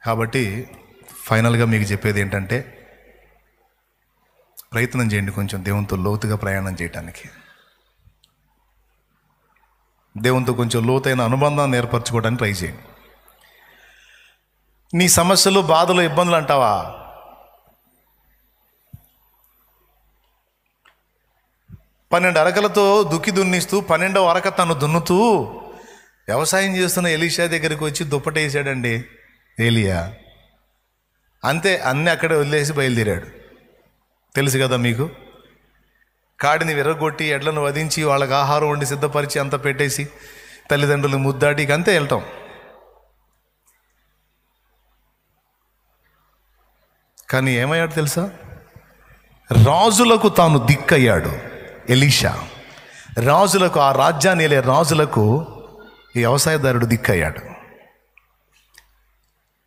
కాబట్టి ఫైనల్గా మీకు చెప్పేది ఏంటంటే, ప్రయత్నం చేయండి కొంచెం దేవునితో లోతుగా ప్రయాణం చేయడానికి. దేవునితో కొంచెం లోతైన అనుబంధాన్ని ఏర్పరచుకోవడానికి ట్రై చేయండి. నీ సమస్యలు, బాధలు, ఇబ్బందులు అంటావా? పన్నెండు అరకలతో దుక్కి దున్నిస్తూ 12వ అరక తను దున్నుతూ వ్యవసాయం చేస్తున్న ఎలీషా దగ్గరికి వచ్చి దుప్పటేసాడండి ఏలియా. అంతే, అన్నీ అక్కడే వదిలేసి బయలుదేరాడు. తెలుసు కదా మీకు. కాడిని విరగొట్టి ఎడ్లను వధించి వాళ్ళకి ఆహారం వండి సిద్ధపరిచి అంత పెట్టేసి తల్లిదండ్రులు ముద్దాటి అంతే వెళ్తాం. కానీ ఏమయ్యాడు తెలుసా? రాజులకు తాను దిక్కయ్యాడు ఎలీషా. రాజులకు, ఆ రాజ్యాన్ని ఏలే రాజులకు ఈ వ్యవసాయదారుడు దిక్కయ్యాడు.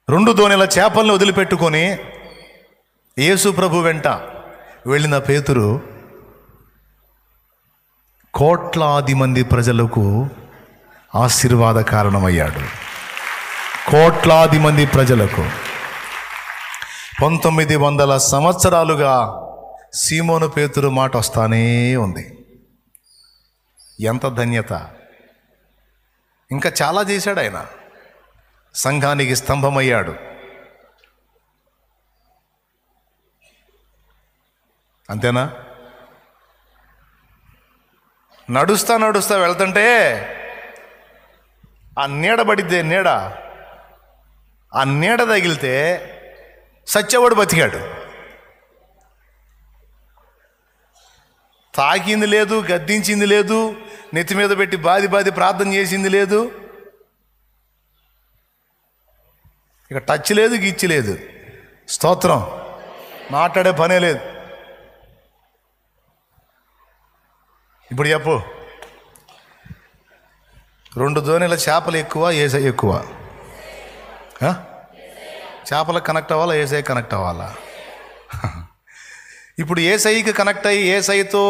2 దోణెల చేపలను వదిలిపెట్టుకొని యేసు ప్రభు వెంట వెళ్ళిన పేతురు కోట్లాది మంది ప్రజలకు ఆశీర్వాద కారణమయ్యాడు. కోట్లాది మంది ప్రజలకు 1900 సంవత్సరాలుగా సీమోను పేతురు మాట వస్తానే ఉంది. ఎంత ధన్యత! ఇంకా చాలా చేశాడు ఆయన. సంఘానికి స్తంభమయ్యాడు. అంతేనా? నడుస్తా నడుస్తా వెళ్తుంటే ఆ నీడ పడితే, ఆ నీడ తగిలితే సచ్చేవాడు బతికాడు. తాకింది లేదు, గద్దించింది లేదు, నెత్తి మీద పెట్టి బాది ప్రార్థన చేసింది లేదు, ఇక టచ్ లేదు, గిచ్చి లేదు. స్తోత్రం. మాట్లాడే పనే లేదు. ఇప్పుడు చెప్పు, 2 దోణెల చేపలు ఎక్కువ, ఏసై ఎక్కువ? చేపలకు కనెక్ట్ అవ్వాలా, ఏసై కనెక్ట్ అవ్వాలా? ఇప్పుడు ఏసైకి కనెక్ట్ అయ్యి ఏసైతో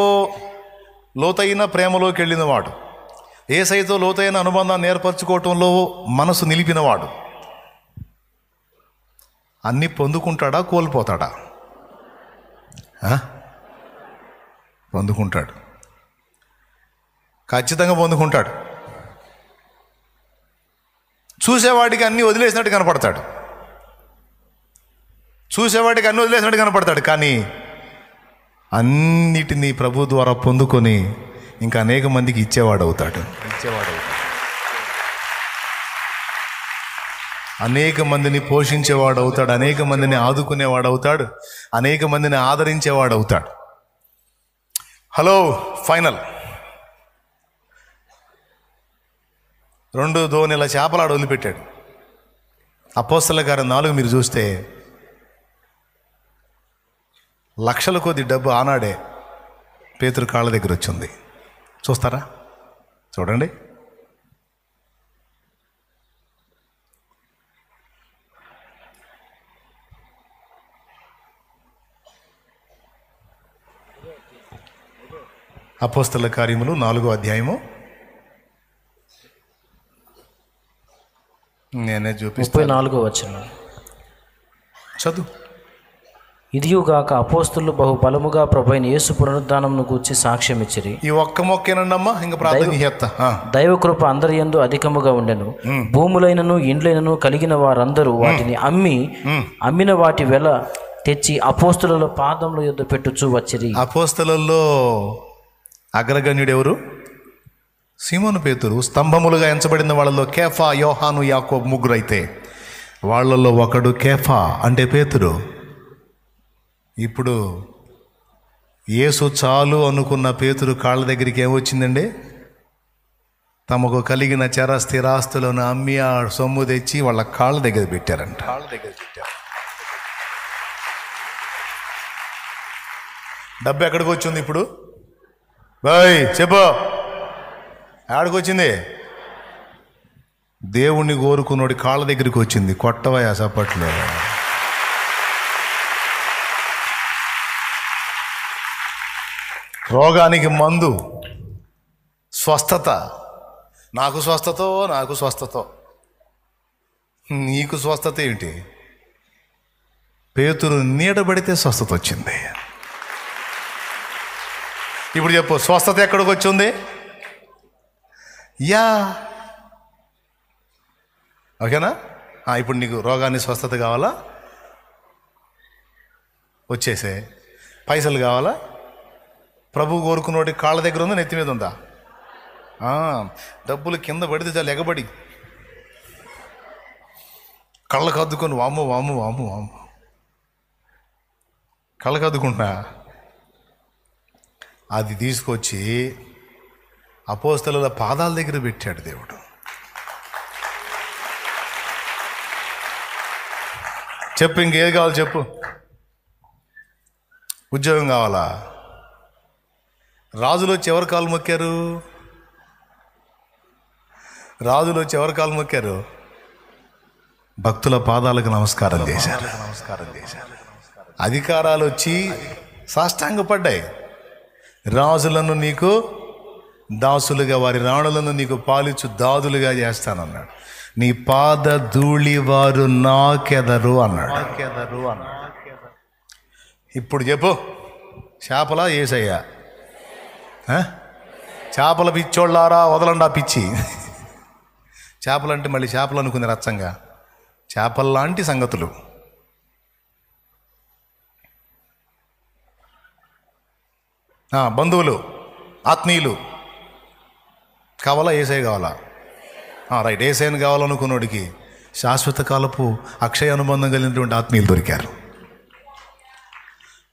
లోతైన ప్రేమలోకి వెళ్ళినవాడు, ఏసైతో లోతైన అనుబంధాన్ని ఏర్పరచుకోవటంలో మనసు నిలిపినవాడు అన్నీ పొందుకుంటాడా, కోల్పోతాడా? పొందుకుంటాడు. ఖచ్చితంగా పొందుకుంటాడు. చూసేవాడికి అన్నీ వదిలేసినట్టు కనపడతాడు. కానీ అన్నిటినీ ప్రభు ద్వారా పొందుకొని ఇంకా అనేక మందికి ఇచ్చేవాడు అవుతాడు. అనేక మందిని పోషించేవాడు అవుతాడు. అనేక మందిని ఆదుకునేవాడు అవుతాడు. అనేక మందిని ఆదరించేవాడు అవుతాడు. హలో, ఫైనల్ 2 దోణెల చేపలాడు వదిలిపెట్టాడు. అపోస్తల కార్యం 4 మీరు చూస్తే లక్షల కొద్ది డబ్బు ఆనాడే పేతురు కాళ్ళ దగ్గర వచ్చింది. చూస్తారా? చూడండి. అపోస్తల కార్యములు 4వ అధ్యాయము. నేనే చూపిస్తాను. 34వ వచనం చదువు. ఇదియుగాక అపోస్తలు బహు బలముగా ప్రభువైన యేసు పునరుద్ధానమును గూర్చి సాక్ష్యం ఇచ్చిరి. ఈ ఒక్క మొక్కేనండమ్మా, ఇంకా ప్రార్థన చేస్తా. దైవ కృప అందరి యందు అధికముగా ఉండెను. భూములైనను ఇండ్లైనను కలిగిన వారందరూ వాటిని అమ్మిన వాటి వెల తెచ్చి అపోస్తలుల పాదముల యొద్ద పెట్టుచూ వచ్చిరి. అపోస్తలుల్లో అగ్రగణ్యుడు ఎవరు? సీమోను పేతురు. స్తంభములుగా ఎంచబడిన వాళ్ళలో కేఫా, యోహాను, యాకోబు 3 అయితే వాళ్ళల్లో ఒకడు కేఫా అంటే పేతురు. ఇప్పుడు యేసు చాలు అనుకున్న పేతురు కాళ్ళ దగ్గరికి ఏమొచ్చిందండి? తమకు కలిగిన చర స్థిరాస్తులను అమ్మి ఆ సొమ్ము తెచ్చి వాళ్ళ కాళ్ళ దగ్గర పెట్టారంట. డబ్బు ఎక్కడికి వచ్చింది ఇప్పుడు? బాయ్ చెప్పు, ఎక్కడికి వచ్చింది? దేవుణ్ణి కోరుకున్నోడి కాళ్ళ దగ్గరికి వచ్చింది. కొట్టవయా సప్పట్లో. రోగానికి మందు, స్వస్థత. నాకు స్వస్థతో నీకు స్వస్థత ఏంటి? పేతురు నీడబడితే స్వస్థత వచ్చింది. ఇప్పుడు చెప్పు, స్వస్థత ఎక్కడికి వచ్చింది? యా, ఓకేనా? ఇప్పుడు నీకు రోగాన్ని స్వస్థత కావాలా? వచ్చేసే. పైసలు కావాలా? ప్రభు కోరుకున్నోటి కాళ్ళ దగ్గర ఉందా, నెత్తి మీద ఉందా? డబ్బులు కింద పడితే చాలు ఎగబడి కళ్ళకు అద్దుకొని వాము వాము వాము వాము కళ్ళకు అద్దుకుంటున్నా. అది తీసుకొచ్చి అపోస్తలుల పాదాల దగ్గర పెట్టాడు దేవుడు. చెప్పు, ఇంకేది కావాలి చెప్పు. ఉద్యోగం కావాలా? రాజులు వచ్చి ఎవరు కాలు మొక్కారు? రాజులు వచ్చి ఎవరు కాలు మొక్కారు? భక్తుల పాదాలకు నమస్కారం చేశారు. అధికారాలు వచ్చి సాష్టాంగపడ్డాయి. రాజులను నీకు దాసులుగా, వారి రాణులను నీకు పాలించు దాదులుగా చేస్తానన్నాడు. నీ పాద ధూళి వారు నాకెదరు అన్నాడు. ఇప్పుడు చెప్పు, చేపలా యేసయ్యా? చేపల పిచ్చోళ్ళారా, వదలండి ఆ పిచ్చి. చేపలంటే మళ్ళీ చేపలు అనుకునే రచ్చంగా, చేపల్లాంటి సంగతులు. బంధువులు, ఆత్మీయులు కావాలా? యేసయ్య కావాలా? రైట్, యేసయ్యను కావాలనుకున్నోడికి శాశ్వత కాలపు అక్షయ అనుబంధం కలిగినటువంటి ఆత్మీయులు దొరికారు.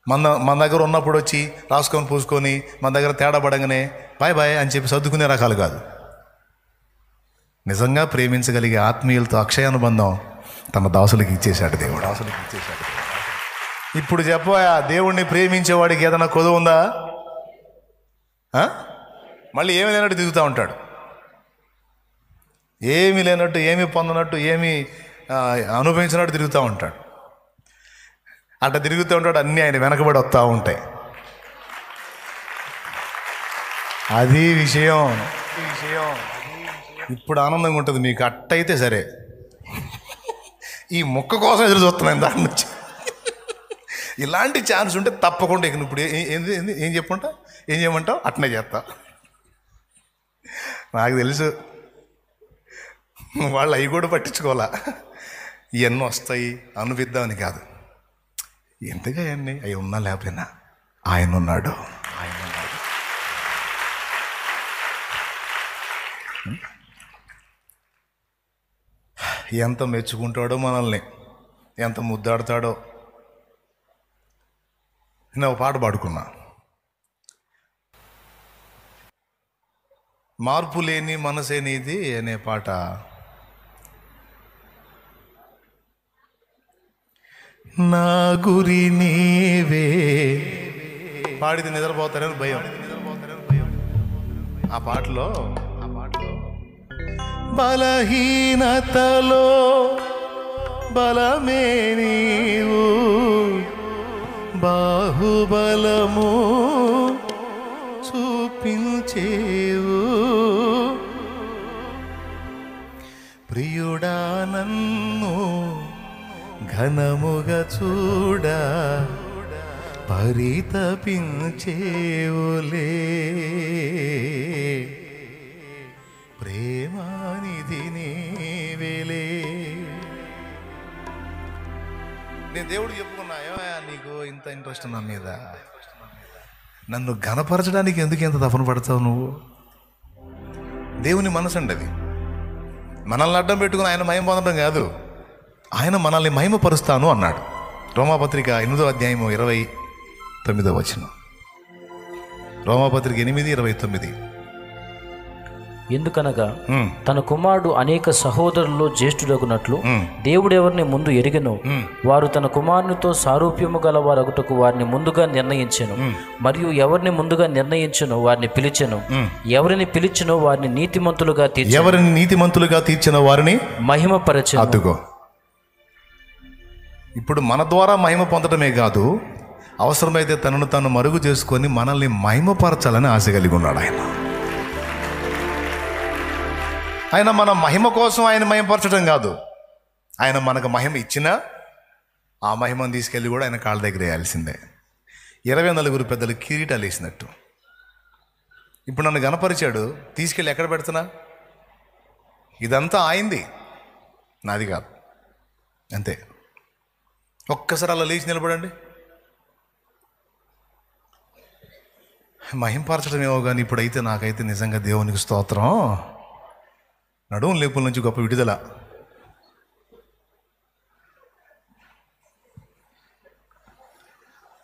మన దగ్గర ఉన్నప్పుడు వచ్చి రాసుకొని పూసుకొని మన దగ్గర తేడా పడగానే బాయ్ బాయ్ అని చెప్పి సర్దుకునే రకాలు కాదు. నిజంగా ప్రేమించగలిగే ఆత్మీయులతో అక్షయ అనుబంధం తన దాసులకు ఇచ్చేశాడు దేవుడు. ఇప్పుడు చెప్పా, దేవుణ్ణి ప్రేమించేవాడికి ఏదైనా కొదువు ఉందా? మళ్ళీ ఏమీ లేనట్టు దిగుతూ ఉంటాడు. ఏమీ లేనట్టు, ఏమీ పొందనట్టు, ఏమీ అనుభవించినట్టు తిరుగుతూ ఉంటాడు. అట్లా తిరుగుతూ ఉంటాడు, అన్నీ ఆయన వెనకబడి వస్తూ ఉంటాయి. అది విషయం. ఇప్పుడు ఆనందంగా ఉంటుంది మీకు. అట్టయితే సరే, ఈ మొక్క కోసం ఎదురు చూస్తున్నాను దాని నుంచి. ఇలాంటి ఛాన్స్ ఉంటే తప్పకుండా ఇక ఇప్పుడు ఏం చేయమంటావు? అట్నే చేస్తా. నాకు తెలుసు వాళ్ళు అవి కూడా పట్టించుకోవాలా. ఇవన్నీ వస్తాయి అనువిద్దామని కాదు. ఎందుకు అవన్నీ? అవి ఉన్నా లేకపోయినా ఆయన ఉన్నాడు. ఎంత మెచ్చుకుంటాడో మనల్ని, ఎంత ముద్దాడతాడో. నేను ఒక పాట పాడుకున్నా, మార్పు లేని మనసే నీది అనే పాట. నా గురి నీవే పాడితే నిద్రపోతారని భయం. ఆ పాటలో బలహీనతలో బలమే నీవు, బాహుబలము చూపించేవు, ప్రియుడా నన్ను ఘనముగా చూడ పరితపించేవులే, ప్రేమానిధి నీవేలే. నేను దేవుడు చెప్పుకున్నా, ఏమయ్యా నీకు ఇంత ఇంట్రెస్ట్ నా మీద? నన్ను ఘనపరచడానికి ఎందుకు ఎంత తపన పడతావు నువ్వు? దేవుని మనసు అండి అది. మనల్ని అడ్డం పెట్టుకుని ఆయన మహిమ పొందడం కాదు, ఆయన మనల్ని మహిమపరుస్తాను అన్నాడు. రోమాపత్రిక 8వ అధ్యాయము 29వ వచనం. రోమాపత్రిక 8:29. ఎందుకనగా తన కుమారుడు అనేక సహోదరుల్లో జ్యేష్ఠుడగునట్లు దేవుడెవరిని ముందు ఎరిగెను, వారు తన కుమారునితో సారూప్యము గల వారగుటకు వారిని ముందుగా నిర్ణయించెను. మరియు ఎవరిని ముందుగా నిర్ణయించెనో వారిని పిలిచెను, ఎవరిని పిలిచెనో వారిని నీతిమంతులుగా తీర్చెను, ఎవరిని నీతిమంతులుగా తీర్చిన వారిని మహిమపరచెను. అదుగో, ఇప్పుడు మన ద్వారా మహిమ పొందడమే కాదు, అవసరమైతే తనను తాను మరుగు చేసుకొని మనల్ని మహిమపరచాలని ఆశ కలిగి ఉన్నాడు ఆయన. ఆయన మన మహిమ కోసం ఆయన మహిమపరచడం కాదు, ఆయన మనకు మహిమ ఇచ్చినా ఆ మహిమను తీసుకెళ్ళి కూడా ఆయన కాళ్ళ దగ్గర వేయాల్సిందే. 24 పెద్దలు కిరీటాలు వేసినట్టు. ఇప్పుడు నన్ను గణపరిచాడు, తీసుకెళ్ళి ఎక్కడ పెడుతున్నా? ఇదంతా ఆయింది, నాది కాదు. అంతే. ఒక్కసారి అలా లేచి నిలబడండి. మహింపరచడం ఏమో కానీ ఇప్పుడైతే నాకైతే నిజంగా దేవునికి స్తోత్రం. నడుము లేపుల నుంచి గొప్ప విడుదల.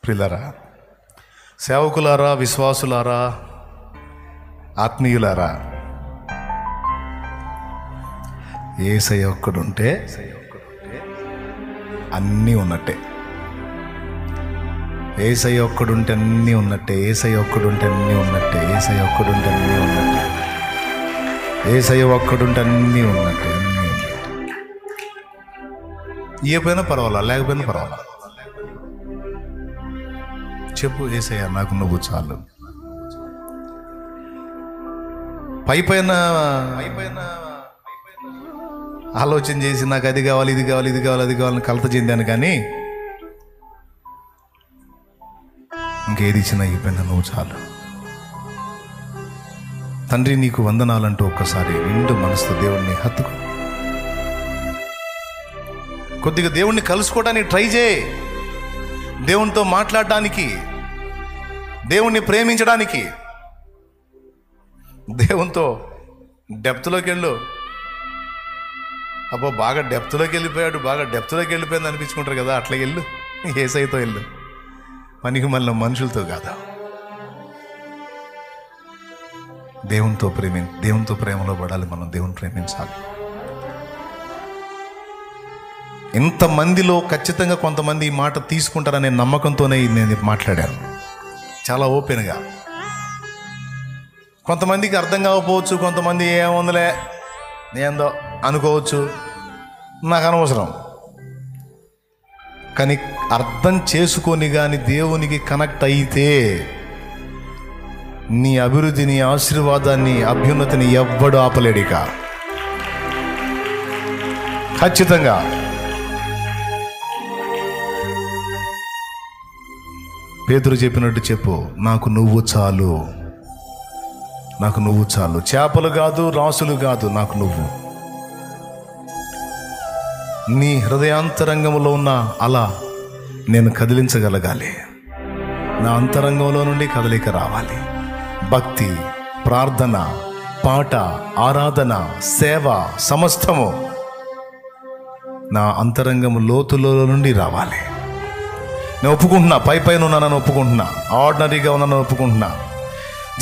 ప్రియులారా, సేవకులారా, విశ్వాసులారా, ఆత్మీయులారా, యేసయ్య ఒక్కడుంటే అన్నీ ఉన్నట్టే. యేసయ్య ఒక్కడుంటే అన్నీ ఉన్నట్టే. యేసయ్య ఒక్కడుంటే అన్నీ ఉన్నట్టే. యేసయ్య ఒక్కడుంటే అన్నీ ఉన్నట్టే. యేసయ్య ఒక్కడుంటే అన్నీ ఉన్నట్టే. అన్నీ ఉన్నట్టే. ఇయ్యపోయినా పర్వాలా, లేకపోయినా పర్వాలా. చెప్పు, యేసయ్య నాకు నువ్వు చాలు. పైపైన ఆలోచన చేసి నాకు అది కావాలి, ఇది కావాలి, ఇది కావాలి, అది కావాలని కలత చెందాను, కానీ ఇంకేది ఇచ్చినా అయిపోయినా నువ్వు చాలు. తండ్రి నీకు వందనాలంటూ ఒక్కసారి నిండు మనసుతో దేవుణ్ణి హత్తుకు. కొద్దిగా దేవుణ్ణి కలుసుకోవడానికి ట్రై చేయి. దేవునితో మాట్లాడడానికి, దేవుణ్ణి ప్రేమించడానికి, దేవునితో డెప్త్లోకి వెళ్ళు. అబ్బో బాగా డెప్త్లోకి వెళ్ళిపోయాడు, బాగా డెప్త్లోకి వెళ్ళిపోయింది అనిపించుకుంటారు కదా, అట్లా వెళ్ళు. యేసయ్యతో వెళ్ళు, పనికి మళ్ళీ మనుషులతో కాదా. దేవునితో ప్రేమలో పడాలి మనం. దేవుని ప్రేమించాలి. ఇంతమందిలో ఖచ్చితంగా కొంతమంది ఈ మాట తీసుకుంటారనే నమ్మకంతోనే నేను మాట్లాడాను, చాలా ఓపెన్గా. కొంతమందికి అర్థం కాకపోవచ్చు, కొంతమంది ఏముందిలే ఏందో అనుకోవచ్చు, నాకు అనవసరం. కానీ అర్థం చేసుకొని కానీ దేవునికి కనెక్ట్ అయితే నీ అభివృద్ధిని, ఆశీర్వాదాన్ని, అభ్యున్నతిని ఎవ్వడు ఆపలేడిక. ఖచ్చితంగా. పేతురు చెప్పినట్టు చెప్పు, నాకు నువ్వు చాలు, నాకు నువ్వు చాలు. చేపలు కాదు, రాసులు కాదు, నాకు నువ్వు. నీ హృదయాంతరంగంలో ఉన్న అలా నేను కదిలించగలగాలి. నా అంతరంగంలో నుండి కదలిక రావాలి. భక్తి, ప్రార్థన, పాట, ఆరాధన, సేవ సమస్తము నా అంతరంగము లోతులో నుండి రావాలి. నేను ఒప్పుకుంటున్నా, పైన ఉన్నానని ఒప్పుకుంటున్నా, ఆర్డినరీగా ఉన్నానని ఒప్పుకుంటున్నా.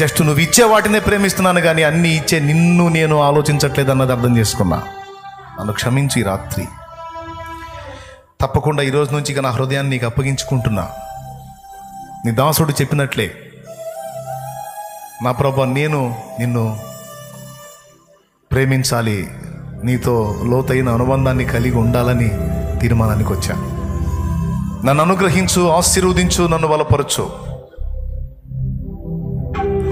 జస్ట్ నువ్వు ఇచ్చే వాటినే ప్రేమిస్తున్నాను కానీ అన్నీ ఇచ్చే నిన్ను నేను ఆలోచించట్లేదు అన్నది అర్థం చేసుకున్నా. నన్ను క్షమించి ఈ రాత్రి తప్పకుండా ఈరోజు నుంచి ఇక నా హృదయాన్ని నీకు అప్పగించుకుంటున్నా. నీ దాసుడు చెప్పినట్లే, నా ప్రభా నేను నిన్ను ప్రేమించాలి, నీతో లోతైన అనుబంధాన్ని కలిగి ఉండాలని తీర్మానానికి వచ్చా. నన్ను అనుగ్రహించు, ఆశీర్వదించు, నన్ను బలపరచు.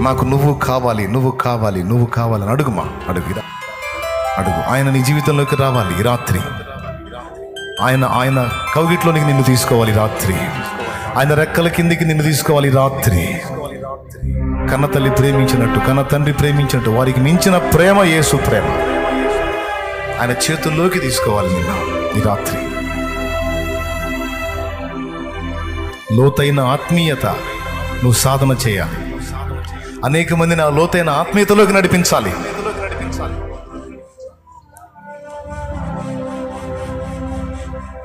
నాకు నువ్వు కావాలి, నువ్వు కావాలి, నువ్వు కావాలని అడుగుమా. అడుగు. ఆయన నీ జీవితంలోకి రావాలి ఈ రాత్రి. ఆయన కౌగిట్లోనికి నిన్ను తీసుకోవాలి రాత్రి. ఆయన రెక్కల కిందికి నిన్ను తీసుకోవాలి రాత్రి. కన్న తల్లి ప్రేమించినట్టు, కన్న తండ్రి ప్రేమించినట్టు వారికి మించిన ప్రేమ యేసు ప్రేమ. ఆయన చేతుల్లోకి తీసుకోవాలి నిన్ను ఈ రాత్రి. లోతైన ఆత్మీయత నువ్వు సాధన చేయాలి. అనేక మందిని ఆ లోతైన ఆత్మీయతలోకి నడిపించాలి.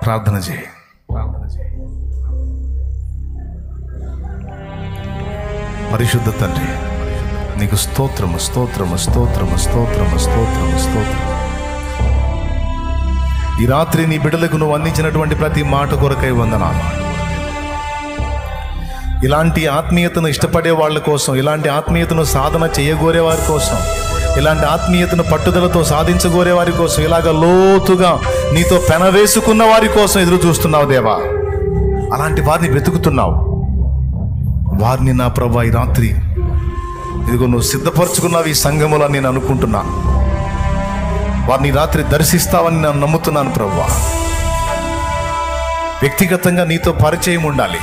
ప్రార్థన చేయి. పరిశుద్ధ తండ్రి, నీకు స్తోత్రము, స్తోత్రము, స్తోత్రము, స్తోత్రము, స్తోత్రము, స్తోత్రము. ఈ రాత్రి నీ బిడ్డలకు నువ్వు అందించినటువంటి ప్రతి మాట కొరకై వందనాలు. ఇలాంటి ఆత్మీయతను ఇష్టపడే వాళ్ళ కోసం, ఇలాంటి ఆత్మీయతను సాధన చేయగోరే వారి కోసం, ఇలాంటి ఆత్మీయతను పట్టుదలతో సాధించగోరే వారి కోసం, ఇలాగ లోతుగా నీతో పెనవేసుకున్న వారి కోసం ఎదురు చూస్తున్నావు దేవా. అలాంటి వారిని వెతుకుతున్నావు. వారిని నా ప్రభా ఈ రాత్రి ఇదిగో నువ్వు సిద్ధపరచుకున్నావు ఈ సంఘములో నేను అనుకుంటున్నా. వారిని రాత్రి దర్శిస్తావని నేను నమ్ముతున్నాను ప్రభువా. వ్యక్తిగతంగా నీతో పరిచయం ఉండాలి,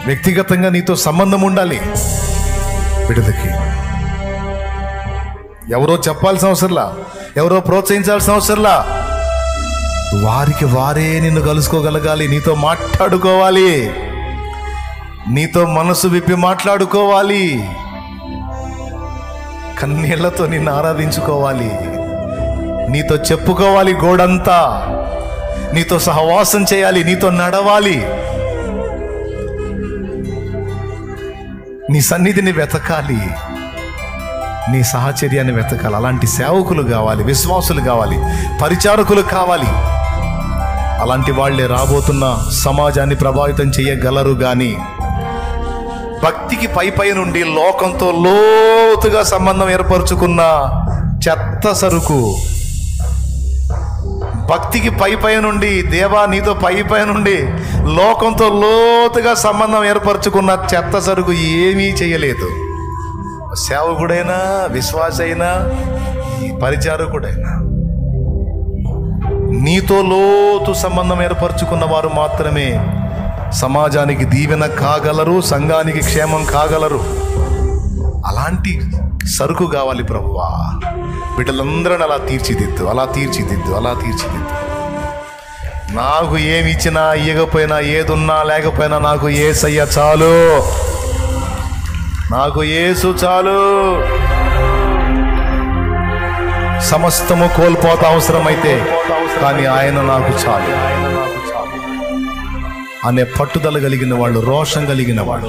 వ్యక్తిగతంగా నీతో సంబంధం ఉండాలి. బిడ్డలకి ఎవరో చెప్పాల్సిన అవసరంలా, ఎవరో ప్రోత్సహించాల్సిన అవసరంలా, వారికి వారే నిన్ను కలుసుకోగలగాలి, నీతో మాట్లాడుకోవాలి, నీతో మనసు విప్పి మాట్లాడుకోవాలి, కన్నీళ్లతో నిన్ను ఆరాధించుకోవాలి, నీతో చెప్పుకోవాలి గోడంతా, నీతో సహవాసం చేయాలి, నీతో నడవాలి, నీ సన్నిధిని వెతకాలి, నీ సహచర్యాన్ని వెతకాలి. అలాంటి సేవకులు కావాలి, విశ్వాసులు కావాలి, పరిచారకులు కావాలి. అలాంటి వాళ్ళే రాబోతున్న సమాజాన్ని ప్రభావితం చేయగలరు. కానీ భక్తికి పై నుండి లోకంతో లోతుగా సంబంధం ఏర్పరచుకున్న చెత్త సరుకు, భక్తికి పై నుండి దేవా నీతో పై నుండి లోకంతో లోతుగా సంబంధం ఏర్పరచుకున్న చెత్త సరుకు ఏమీ చేయలేదు. సేవకుడైనా, విశ్వాసైనా, పరిచారకుడైనా నీతో లోతు సంబంధం ఏర్పరచుకున్న వారు మాత్రమే సమాజానికి దీవెన కాగలరు, సంఘానికి క్షేమం కాగలరు. అలాంటి సరుకు కావాలి ప్రభువా. బిడ్డలందరిని అలా తీర్చిదిద్దు, అలా తీర్చిదిద్దు, అలా తీర్చిదిద్దు. నాకు ఏమి ఇచ్చినా ఇవ్వకపోయినా, ఏదున్నా లేకపోయినా నాకు యేసయ్య చాలు, నాకు యేసు చాలు. సమస్తము కోల్పోతా అవసరమైతే, కానీ ఆయన నాకు చాలు అనే పట్టుదల కలిగిన వాళ్ళు, రోషం కలిగిన వాళ్ళు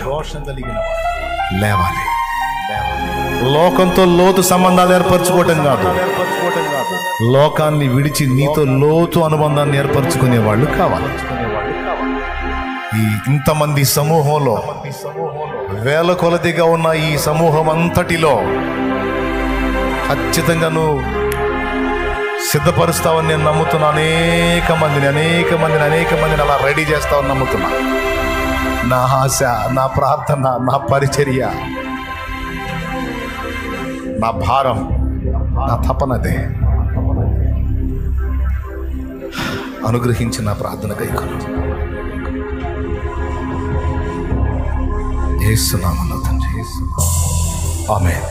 లేవాలి. లోకంతో లోతు సంబంధాలు ఏర్పరచుకోవటం కాదు, లోకాన్ని విడిచి నీతో లోతు అనుబంధాన్ని ఏర్పరచుకునే వాళ్ళు కావాలి. ఈ ఇంతమంది సమూహంలో, వేల కొలదిగా ఉన్న ఈ సమూహం అంతటిలో ఖచ్చితంగా నువ్వు సిద్ధపరుస్తావని నేను నమ్ముతున్నా. అనేక మందిని అలా రెడీ చేస్తావని నమ్ముతున్నా. నా ఆశ, నా ప్రార్థన, నా పరిచర్య, నా భారం, నా తపనదే. అనుగ్రహించిన ప్రార్థన గైకొను యేసు నామములో తండ్రి. ఆమేన్.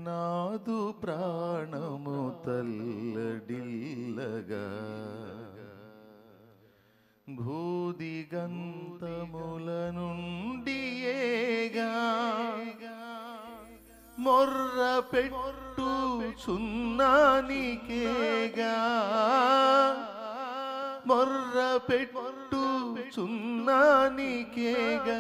నాదు ప్రాణము తల్లడిల్లగా భూదిగంతముల నుండి ఏగా మొర్ర పెట్టు చున్నానికేగా, మొర్ర పెట్టు చున్నానికేగా,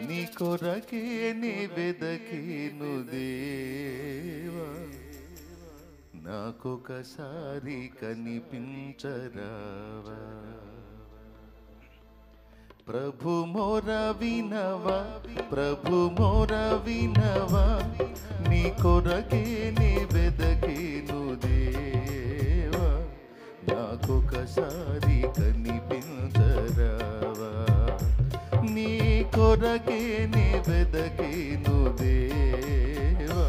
నీ కొరకే నీ వెదకేను దేవా, నాకొకసారి కనిపించరావా. ప్రభు మొర వినవా, ప్రభు మొర వినవా, నీ కొరకే నీ వెదకేను దేవా, నాకొకసారి కనిపించరావా. నీ కొరకే నీ వెదకేను దేవా,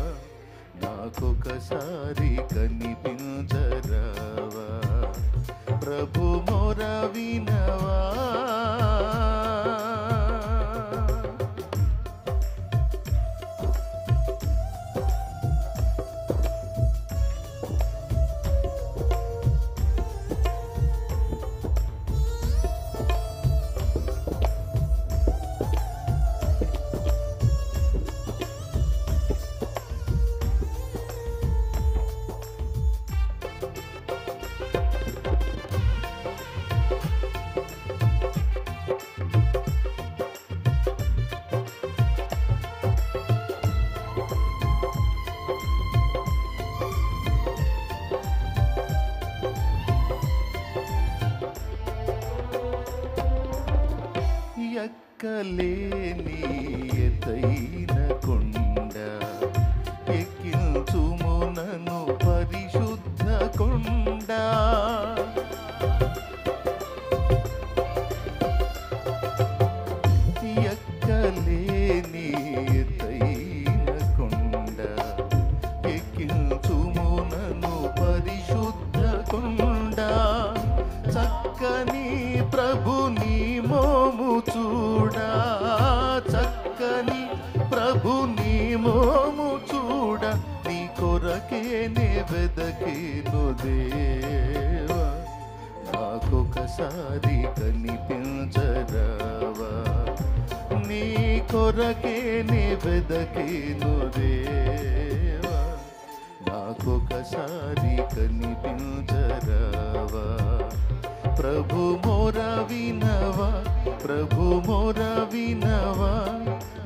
నాకొకసారి కనిపించరావా. ప్రభు మొర వినవా. ఎక్కలేని ఎత్తైన కొండ ఎక్కించుమునను పరిశుద్ధ కొండ, ఎక్కలేని ఎత్తైన కొండ వెదకేను దేవా, నాకొకసారి కనిపించరావా. నీ కొరకే నే వెదకేను దేవా, నాకొకసారి కనిపించరావా. ప్రభు మోర వినవా, ప్రభు మోర వినవా,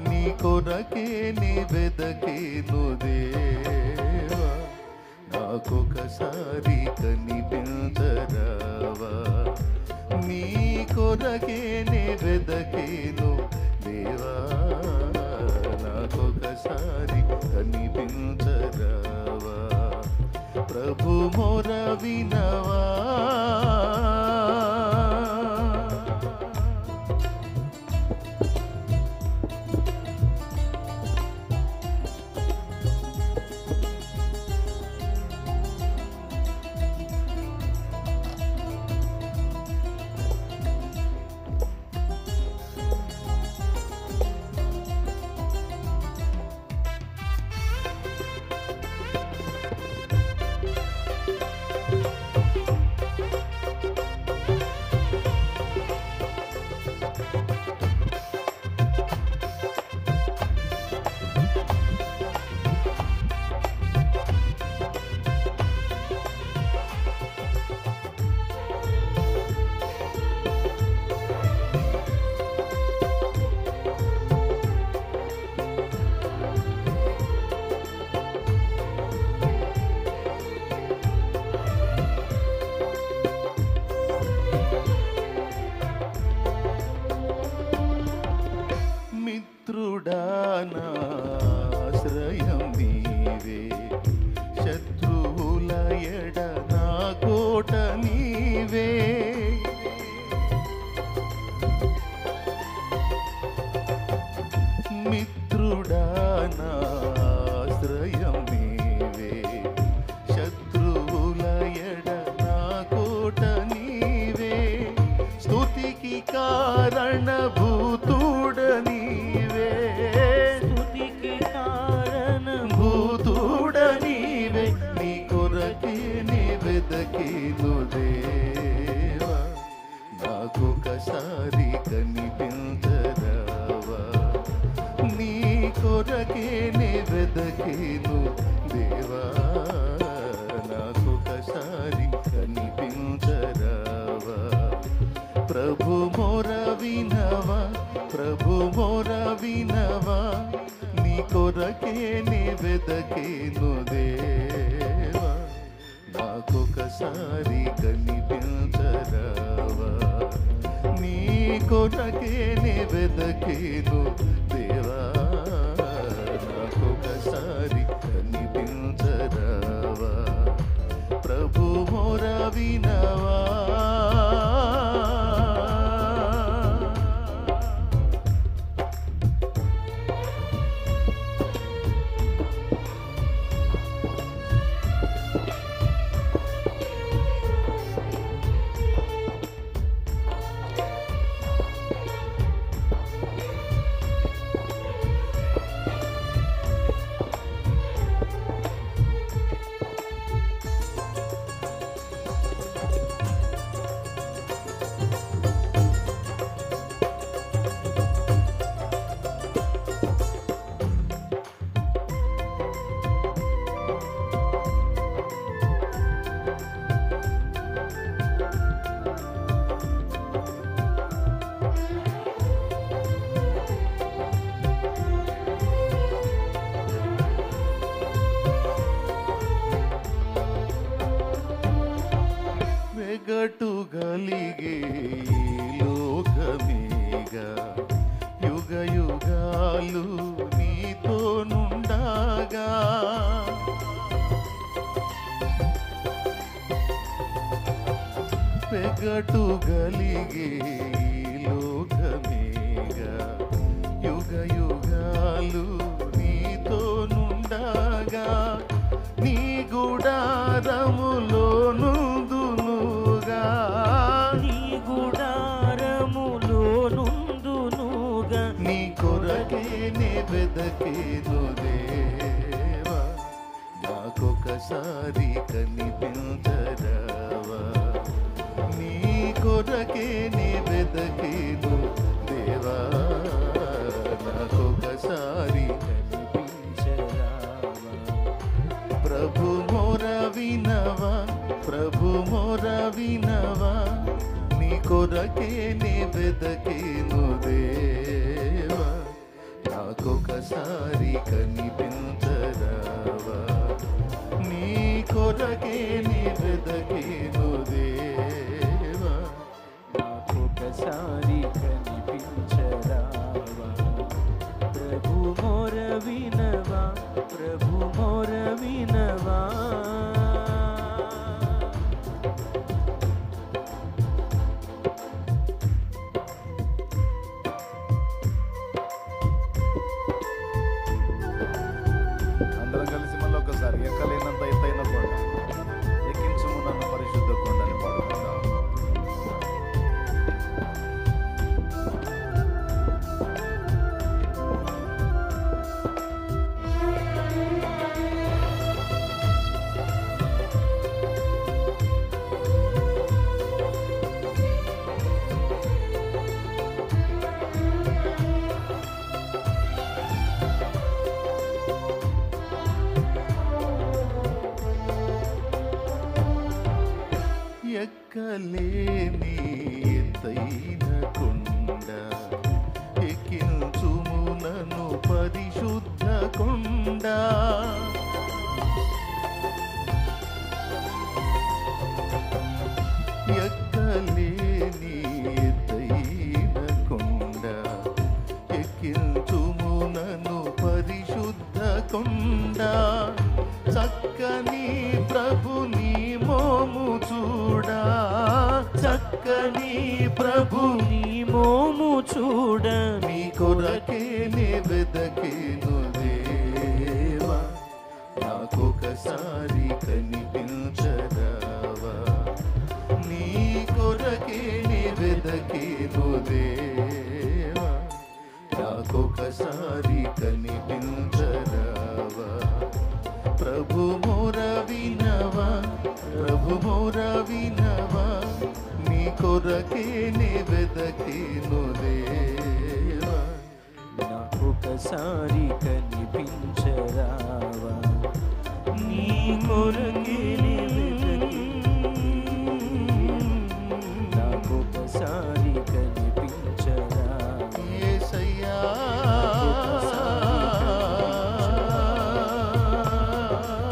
నీ కొరకే నే వెదకేను దేవా, నాకొకసారి కనిపించరావా. నీ కొరకే నే వెదకేను దేవా, నాకొకసారి కనిపించరావా. ప్రభు మోర వినవా. మిత్రుడానాశ్రయం నీవే, శత్రువుల ఎడ నా కోట నీవే. మిత్రుడానాశ్రయం నీవే, శత్రువుల ఎడ నా కోట నీవే. స్తుతికి కారణభూతుడ నీవే, స్తుతికి భూతుడ నీవే. నీ కొరకే నే వెదకేను దేవా, నాకొకసారి కనిపించరావా. నీ కొరకే నే వెదకేను దేవా, నాకొకసారి కనిపించరావా. ప్రభు మోర వినవా, ప్రభు మోర వినవా, నీ కొరకే నే వెదకేను దేవా, నాకొకసారి కనిపించరావా. నీ కొరకే నే వెదకేను దేవా, నాకొకసారి కనిపించరావా. ప్రభు మోర వినవా. వెగటుగలిగే లోకమేగా, యుగ యుగాలు నీతో నుండగా. వెగటుగలిగే లోకమేగా, యుగ యుగాలు నీతో నుండగా. నీ గుడారములో నుందునుగా, నీ గుడారములో నుందునుగా. నీ కొరకే నే వెదకేను దేవా, నాకొక నాకొకసారి కనిపించరావా? నీ కొరకే నీ వెదకేను దేవా, నాకొకసారి కనిపించరావా? ప్రభు మొర వినవా, ప్రభు మొర వినవా, నీ కొరకే నీ వెదకేను దేవా, నాకొకసారి కనిపించరావా? నీ కొరకే నీ వెదకేను దేవా, నాకొకసారి కనిపించరావా? ప్రభు మొర వినవా, ప్రభు మొర వినవా. అందరం కలిసి మళ్ళీ ఒకసారి ఎక్కలేనంత ఎత్తైన కొండ ఎక్కించుము నన్ను పరిశుద్ధ కొండని పాడుకుందాం. ఎక్కలేని ఎత్తైన కొండ ఎక్కించుము నన్ను పరిశుద్ధ కొండ. ఎక్కలేని ఎత్తైన కొండ ఎక్కించుము నన్ను పరిశుద్ధ కొండ. చక్కని ప్రభు నీ మోము చూడా, చక్కని ప్రభు నీ మోము చూడ, నీ కొరకే నే వెదకేను దేవా, నాకొకసారి కనిపించరావా? నీ కొరకే నే వెదకేను దేవా, నాకొకసారి కనిపించరావా? ప్రభు మొర వినవా, ప్రభు మొర వినవా, నీ కొరకే నే వెదకేను దేవా, నాకొకసారి కనిపించరావా? నీ కొరకే నీ వెదకి, నాకొకసారి కనిపించరావా? యేసయ్యా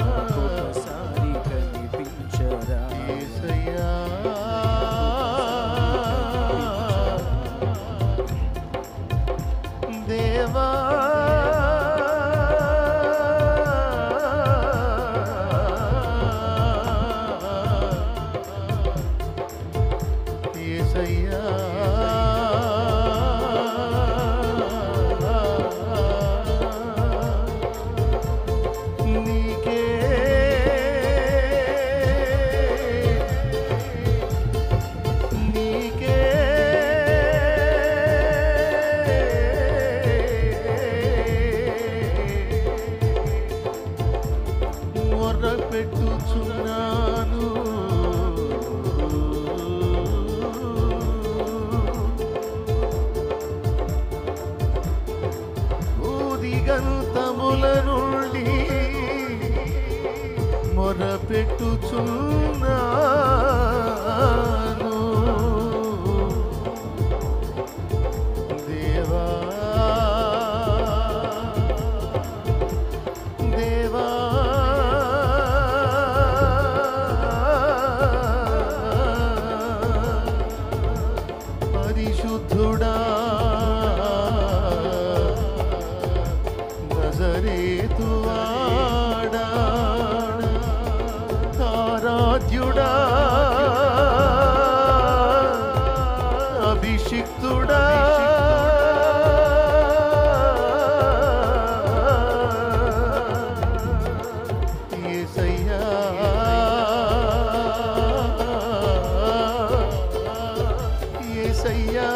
నాకొకసారి కనిపించరావా? యేసయ్యా దేవా, యేసయ్యా నీకే నీకే మొర్ర పెట్టుచున్నాను, ఊదిగంతముల నుండి మొర్ర పెట్టుచున్నాను దేవా, దేవా, పరిశుద్ధుడా, నజరేతువాడా, ఆరాధ్యుడా, అభిషిక్తుడా, యేసయ్యా యేసయ్యా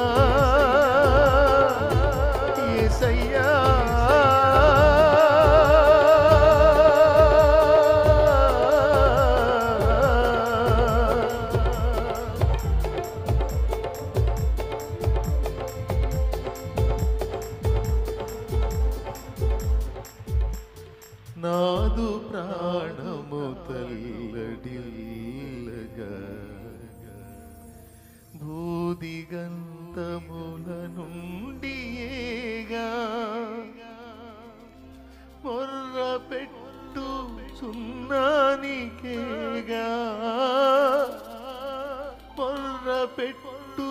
యేసయ్యా ప్రాణము తల్లడిల్లగా భూదిగంతముల నుండి ఏగా మొర్ర పెట్టు సున్నానికేగా మొర్ర పెట్టు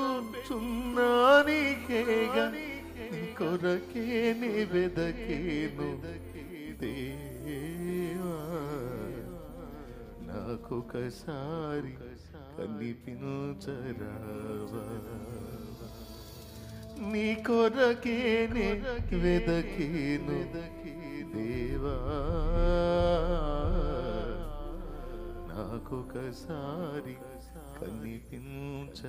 సున్నానికేగా కొరకే వెదకేను దేవా నాకొకసారి కనిపించరావా నీ కొరకేనే వెదకేను దేవా నాకొకసారి కనిపించరావా